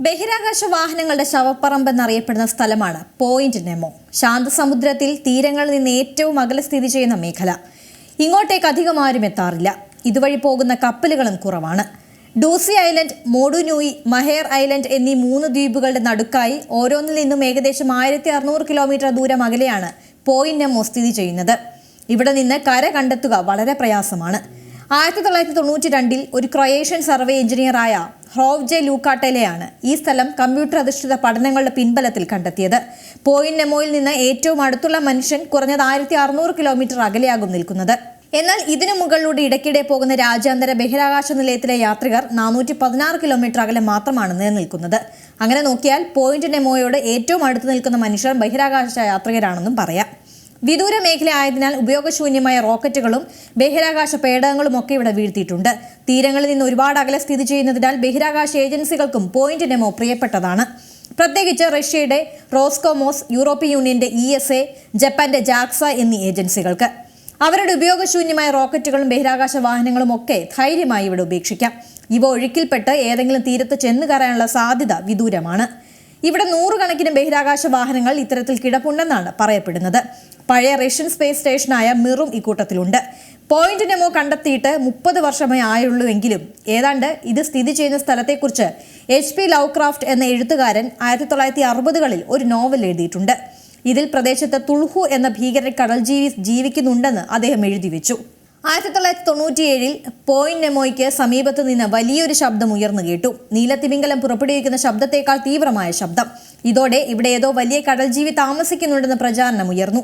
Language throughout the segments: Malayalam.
ബഹിരാകാശ വാഹനങ്ങളുടെ ശവപ്പറമ്പെന്നറിയപ്പെടുന്ന സ്ഥലമാണ് പോയിന്റ് നെമോ. ശാന്തസമുദ്രത്തിൽ തീരങ്ങളിൽ നിന്ന് ഏറ്റവും അകലെ സ്ഥിതി ചെയ്യുന്ന മേഖല. ഇങ്ങോട്ടേക്ക് അധികം ആരും എത്താറില്ല. ഇതുവഴി പോകുന്ന കപ്പലുകളും കുറവാണ്. ഡൂസി ഐലൻഡ്, മോഡുനൂയി, മഹേർ ഐലൻഡ് എന്നീ 3 ദ്വീപുകളുടെ നടുക്കായി ഓരോന്നിൽ നിന്നും ഏകദേശം 1600 കിലോമീറ്റർ ദൂരം അകലെയാണ് പോയിന്റ് നെമോ സ്ഥിതി ചെയ്യുന്നത്. ഇവിടെ നിന്ന് കര കണ്ടെത്തുക വളരെ പ്രയാസമാണ്. 1992 ഒരു ക്രൊയേഷ്യൻ സർവേ എഞ്ചിനീയറായ ഹ്രോവ്ജെ ലൂക്കാട്ടെലെയാണ് ഈ സ്ഥലം കമ്പ്യൂട്ടർ അധിഷ്ഠിത പഠനങ്ങളുടെ പിൻബലത്തിൽ കണ്ടെത്തിയത്. പോയിന്റ് നെമോയിൽ നിന്ന് ഏറ്റവും അടുത്തുള്ള മനുഷ്യൻ കുറഞ്ഞത് 1600 കിലോമീറ്റർ അകലെയാകും നിൽക്കുന്നത്. എന്നാൽ ഇതിനു മുകളിലൂടെ ഇടയ്ക്കിടെ പോകുന്ന രാജ്യാന്തര ബഹിരാകാശ നിലയത്തിലെ യാത്രികർ 416 കിലോമീറ്റർ അകലെ മാത്രമാണ് നിലനിൽക്കുന്നത്. അങ്ങനെ നോക്കിയാൽ പോയിന്റ് നെമോയോട് ഏറ്റവും അടുത്ത് നിൽക്കുന്ന മനുഷ്യർ ബഹിരാകാശ യാത്രികരാണെന്നും പറയാം. വിദൂര മേഖല ആയതിനാൽ ഉപയോഗശൂന്യമായ റോക്കറ്റുകളും ബഹിരാകാശ പേടകങ്ങളും ഒക്കെ ഇവിടെ വീഴ്ത്തിയിട്ടുണ്ട്. തീരങ്ങളിൽ നിന്ന് ഒരുപാട് അകലെ സ്ഥിതി ചെയ്യുന്നതിനാൽ ബഹിരാകാശ ഏജൻസികൾക്കും പോയിന്റ് നെമോ പ്രിയപ്പെട്ടതാണ്. പ്രത്യേകിച്ച് റഷ്യയുടെ റോസ്കോമോസ്, യൂറോപ്യൻ യൂണിയന്റെ ESA, ജപ്പാന്റെ ജാക്സ എന്നീ ഏജൻസികൾക്ക്. അവരുടെ ഉപയോഗശൂന്യമായ റോക്കറ്റുകളും ബഹിരാകാശ വാഹനങ്ങളും ഒക്കെ ധൈര്യമായി ഇവിടെ ഉപേക്ഷിക്കാം. ഇവ ഒഴുക്കിൽപ്പെട്ട് ഏതെങ്കിലും തീരത്ത് ചെന്നു കയറാനുള്ള സാധ്യത വിദൂരമാണ്. ഇവിടെ 100 കണക്കിന് ബഹിരാകാശ വാഹനങ്ങൾ ഇത്തരത്തിൽ കിടപ്പുണ്ടെന്നാണ് പറയപ്പെടുന്നത്. പഴയ റഷ്യൻ സ്പേസ് സ്റ്റേഷനായ മിറും ഇക്കൂട്ടത്തിലുണ്ട്. പോയിന്റ് നെമോ കണ്ടെത്തിയിട്ട് 30 വർഷമേ ആയുള്ളൂവെങ്കിലും ഏതാണ്ട് ഇത് സ്ഥിതി ചെയ്യുന്ന സ്ഥലത്തെക്കുറിച്ച് HP ലവ്ക്രാഫ്റ്റ് എന്ന എഴുത്തുകാരൻ 1960കളിൽ ഒരു നോവൽ എഴുതിയിട്ടുണ്ട്. ഇതിൽ പ്രദേശത്ത് തുൾഹു എന്ന ഭീകര കടൽജീവി ജീവിക്കുന്നുണ്ടെന്ന് അദ്ദേഹം എഴുതി വെച്ചു. 1997 പോയിന്റ് നെമോയ്ക്ക് സമീപത്ത് നിന്ന് വലിയൊരു ശബ്ദം ഉയർന്നു കേട്ടു. നീലത്തിമിംഗലം പുറപ്പെടുവിക്കുന്ന ശബ്ദത്തേക്കാൾ തീവ്രമായ ശബ്ദം. ഇതോടെ ഇവിടെ ഏതോ വലിയ കടൽജീവി താമസിക്കുന്നുണ്ടെന്ന് പ്രചാരണം ഉയർന്നു.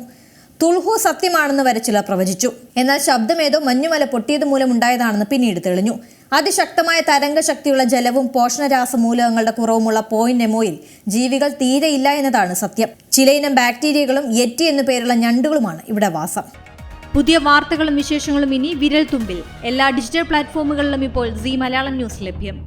തുൾഹു സത്യമാണെന്ന് വരെ ചിലർ പ്രവചിച്ചു. എന്നാൽ ശബ്ദം ഏതോ മഞ്ഞുമല പൊട്ടിയത് മൂലം ഉണ്ടായതാണെന്ന് പിന്നീട് തെളിഞ്ഞു. അതിശക്തമായ തരംഗശക്തിയുള്ള ജലവും പോഷണരാസ മൂലകങ്ങളുടെ കുറവുമുള്ള പോയിന്റ് നെമോയിൽ ജീവികൾ തീരെയില്ല എന്നതാണ് സത്യം. ചിലയിനം ബാക്ടീരിയകളും യെറ്റി എന്നു പേരുള്ള ഞണ്ടുകളുമാണ് ഇവിടെ വാസം. പുതിയ വാർത്തകളും വിശേഷങ്ങളും ഇനി വിരൽ തുമ്പിൽ. എല്ലാ ഡിജിറ്റൽ പ്ലാറ്റ്ഫോമുകളിലും ഇപ്പോൾ സീ മലയാളം ന്യൂസ് ലഭ്യം.